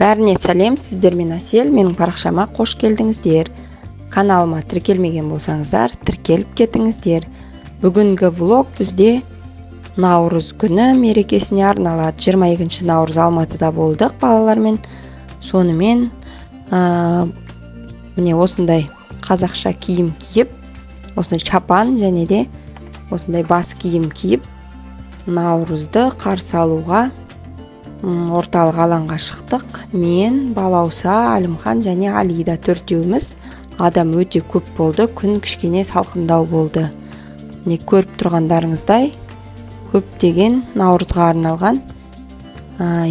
Бәріне сәлем, сіздермен Әсел, менің парақшама қош келдіңіздер. Каналыма тіркелмеген болсаңыздар, тіркеліп кетіңіздер. Бүгінгі влог бізде Наурыз күні мерекесіне арналады. 22 Наурыз Алматыда болдық балалармен. Сонымен міне осындай қазақша киім киіп, осындай чапан және де осындай бас киім киіп, Наурызды қарсы алуға орталық алаңға шықтық. Мен, Балауса, Әлімхан және Алида төртеуміз. Адам өте көп болды, күн кішкене салқындау болды. Не көріп тұрғандарыңыздай, көптеген Наурызға арналған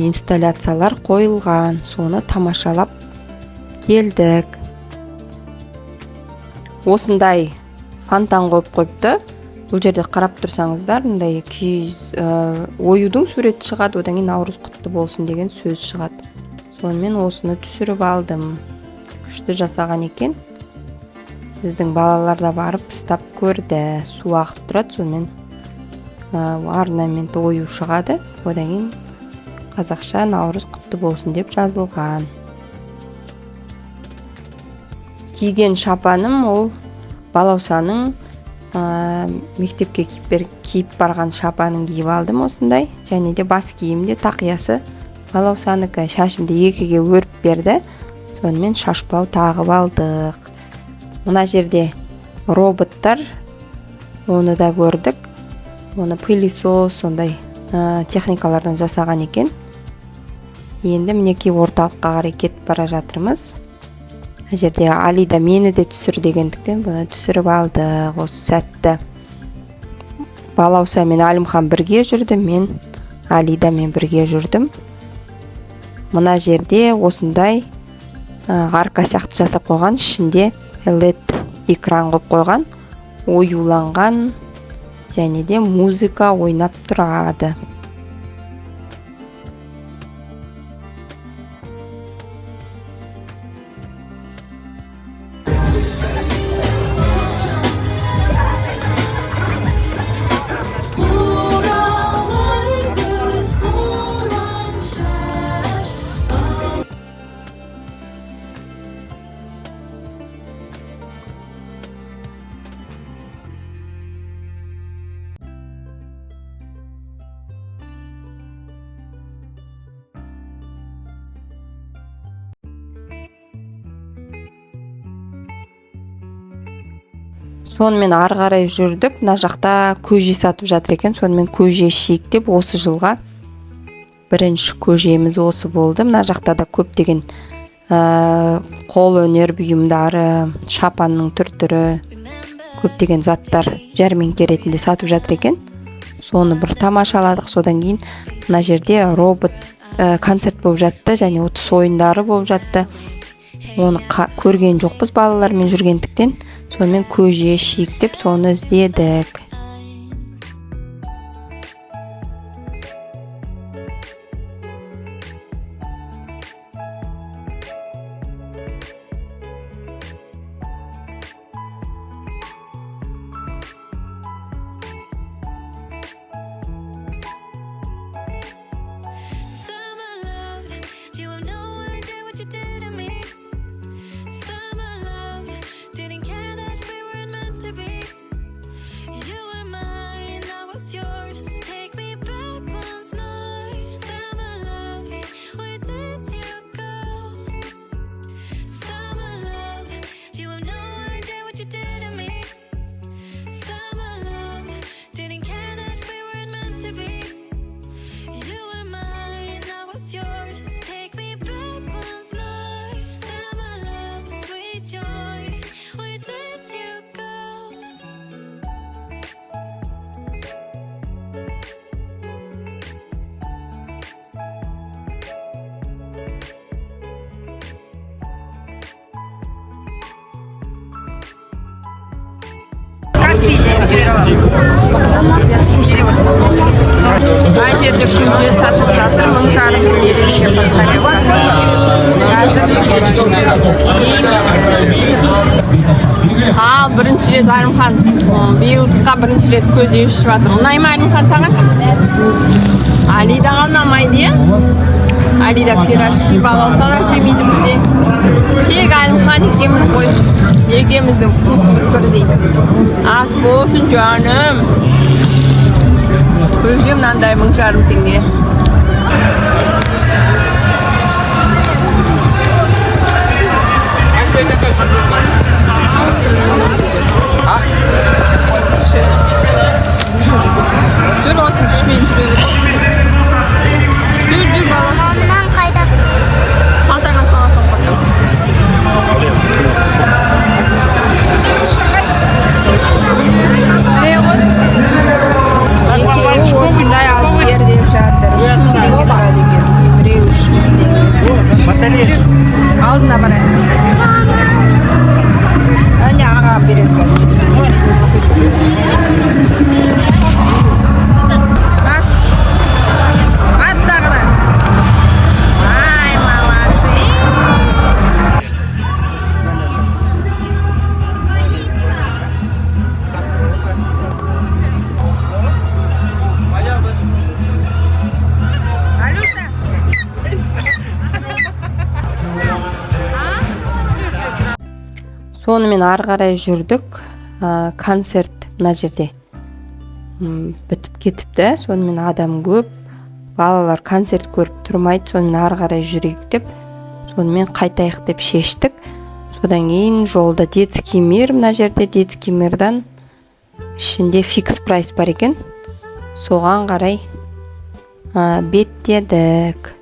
инсталляциялар қойылған. Соны тамашалап келдік. Осындай фонтан қойып қойыпты. Бұл жерде қарап тұрсаңыздар, мындай киіз оюдың суреті шығады, одан кейін Наурыз құтты болсын деген сөз шығады. Сонымен осыны түсіріп алдым. Күшті жасаған екен. Біздің балалар да барып ұстап көрді. Су ағып тұрады, сонымен орнамент ою шығады. Одан кейін қазақша Наурыз құтты болсын деп жазылған. Киген шапаным ол Балаусаның мектепке киіп барған шапанын киіп алдым осындай. Және де бас киімде тақиясы Балаусаныкі. Шашымды екіге өріп берді. Сонымен шашпау тағып алдық. Мына жерде роботтар, оны да көрдік. Оны пылесос, сондай техникалардан жасаған екен. Енді мінекей орталыққа қарай кетіп бара жатырмыз. Жерде Алида мені де түсір дегендіктен бұны түсіріп алдық осы сәтті. Балауса мен Әлімхан бірге жүрді, мен Алида мен бірге жүрдім. Мына жерде осындай арка сияқты жасап қойған, ішінде LED экран қойып қойған, оюланған және де музыка ойнап тұрады. Сонымен ары қарай жүрдік. Мына жақта көже сатып жатыр екен. Сонымен көже ішейік деп осы жылға бірінші көжеміз осы болды. Мына жақта да көптеген қол өнер бұйымдары, шапанның түр-түрі, көптеген заттар жәрмеңке ретінде сатып жатыр екен. Соны бір тамашаладық. Содан кейін мына жерде робот концерт болып жатты және ұтыс ойындары болып жатты. Оны көрген жоқпыз балалармен жүргендіктен. Сонымен көже ішейік деп соны іздедік. Ай жерде көже сатылып жатыр, 1000 теңгеге пакет бар. Ал бірінші рет Әлімхан биылдыққа бірінші рет көже ішіп жатыр. Ұнай ма Әлімхан саған? Алидаға ұнамайды, иә? Алида пирожки балауса да жемейді бізде. Тек Әлімхан екеуміз ғой. Екеуміздің вкусымыз бірдей. Ас болсын жаным. Көзге мынандай 1,5 теңге. Жүр осыны ішмен жүре бер. Жүр балауса. Ondan kayda. Қалтаңа сала салпақтап. Екеуі осындай алып бер деп жатыр. 3 мың теңге тұрады екен. Біреуі 3 мың теңге. Жүр, алдына барайық. Әне аға береді. Ат тағы да. Ай, молодцы. Алюша. Сонымен ары қарай жүрдік. Концерт мына жерде бітіп кетіпті. Сонымен адам көп. Балалар концерт көріп тұрмайды. Сонымен ары қарай жүрейік деп, сонымен қайтайық деп шештік. Содан кейін жолда детский мир, мына жерде детский мирдан ішінде фикс прайс бар екен. Соған қарай беттедік.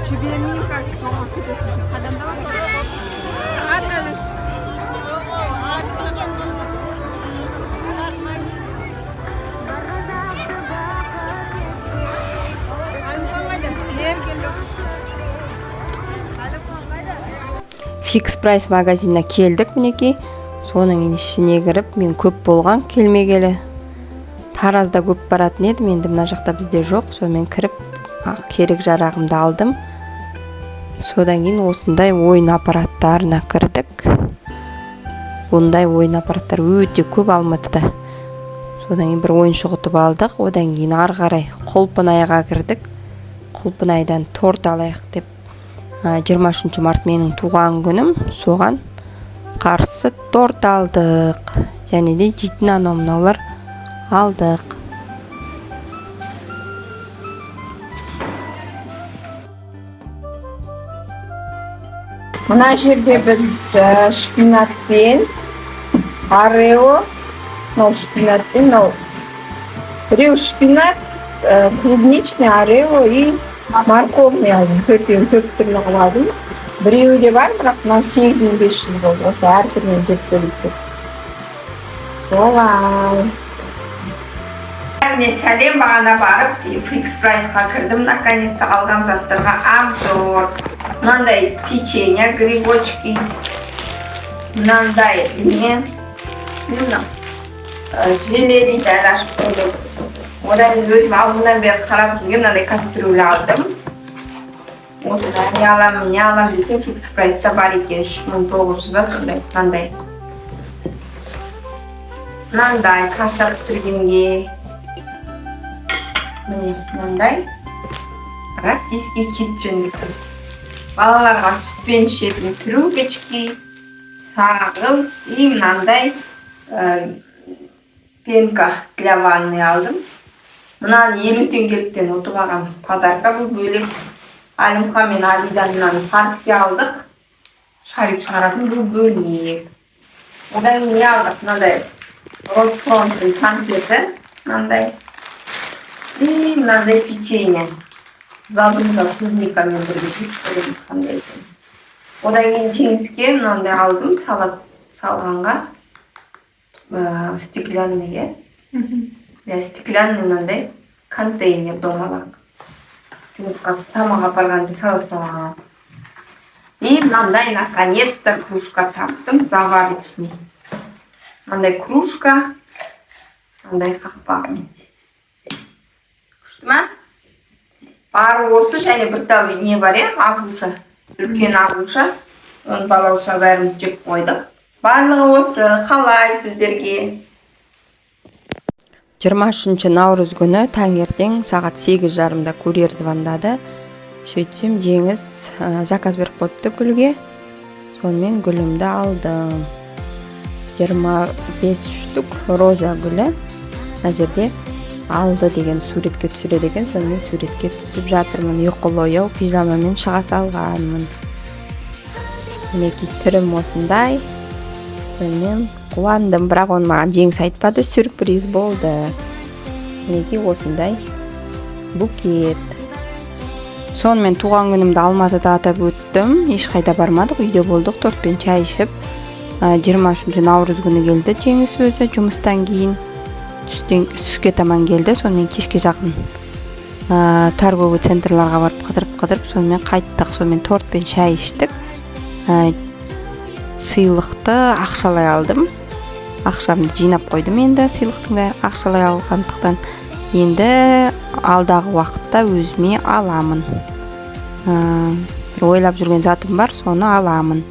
Жібермеймін қазір, жоғалып кетесің сен. Қадамда бар? Фикс прайс магазинына келдік мінекей. Соның ішіне кіріп, мен көп болған келмегелі. Таразда көп баратын едім, енді мына жақта бізде жоқ. Сонымен кіріп, керек жарағымды алдым. Содан кейін осындай ойын аппараттарына кірдік. Ондай ойын аппараттар өте көп Алматыда. Содан кейін бір ойыншық ұтып алдық. Одан кейін ары қарай Құлпынайға кірдік. Құлпынайдан торт алайық деп. 23 март менің туған күнім. Соған қарсы торт алдық. Және де жейтін анау-мынаулар алдық. Мына жерде біз шпинатпен, орео, шпинатпен, біреу шпинат, клубничный, орео и морковный алдым. 4 түрлі қыладым. Біреуі де бар, бірақ 8500 болды. Осы әр түрінен жеп бөліп. Солай. Сәлем, бағана барып, фикс прайсқа кірдім, наконец-то алған заттарға обзор. Мынандай печенье, грибочки, мынандай желе дейді, ашып қойдым. Одан өзім алдымнан бері қарап жүрген мынандай кастрюля алдым. Осыдан не алам десем, фикс прайста бар екен, 3900 ба, сондай, мынандай каша пісіргенге. Мынандай российский kitchen. Балаларға сүтпен ішетін трубочки, сағыз и мынандай пенка для ванны алдым. Мынаны 50 теңгеліктен ұтып алған подарка, бұл бөлек. Әлімхан мен Алиданнан партия алдық. Шарик шығаратын бұл бөлек. Одан кейін не алдық? Мынандай ротфронтын конфеті, мынандай. И мынандай печенье. Забында клубникамен бірге қандай екен. Одан кейін жеңіске мынандай алдым, салат салғанға. Стеклянныйге. Стеклянный мынандай контейнер домалақ. Жұмысқа тамақ апарғанды салат салғанға. И мынандай наконец-то кружка таптым, заварочный. Мынандай кружка, мынандай қақпағымен. ма? Бары осы және бір тал не бар ағуша. Үлкен ағуша. Оны балауша бәріміз жеп қойдық. Барлығы осы. Қалай сіздерге? 23 наурыз күні таңертең сағат 8:30-да курьер звондады. Сөйтсем Жеңіс заказ беріп қойыпты гүлге. Сонымен гүлімді алдым. 25 штук роза гүлі. Мына жерде алды деген суретке түсіреді екен. Сонымен суретке түсіп жатырмын. Ұйқылы-ояу пижамамен шыға салғанмын. Мінекей түрім осындай. Сонымен қуандым, бірақ оны маған Жеңіс айтпады, сюрприз болды. Мінекей осындай букет. Сонымен туған күнімді Алматыда атап өттім. Ешқайда бармадық, үйде болдық, тортпен чай ішіп. 23 наурыз күні келді Жеңіс өзі жұмыстан кейін. Түске таман келді, сонымен кешке жақын торговый центрларға барып қыдырып, сонымен қайттық, сонымен тортпен шай іштік. Сыйлықты ақшалай алдым. Ақшамды жинап қойдым енді, сыйлықтың бәрі ақшалай алғандықтан. Енді алдағы уақытта өзіме аламын. Ойлап жүрген затым бар, соны аламын.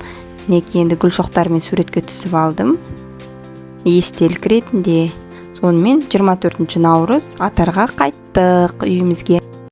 Неке енді гүл шоқтарымен суретке түсіп алдым. Естелік ретінде. Сонымен 24 наурыз атарға қайттық үйімізге.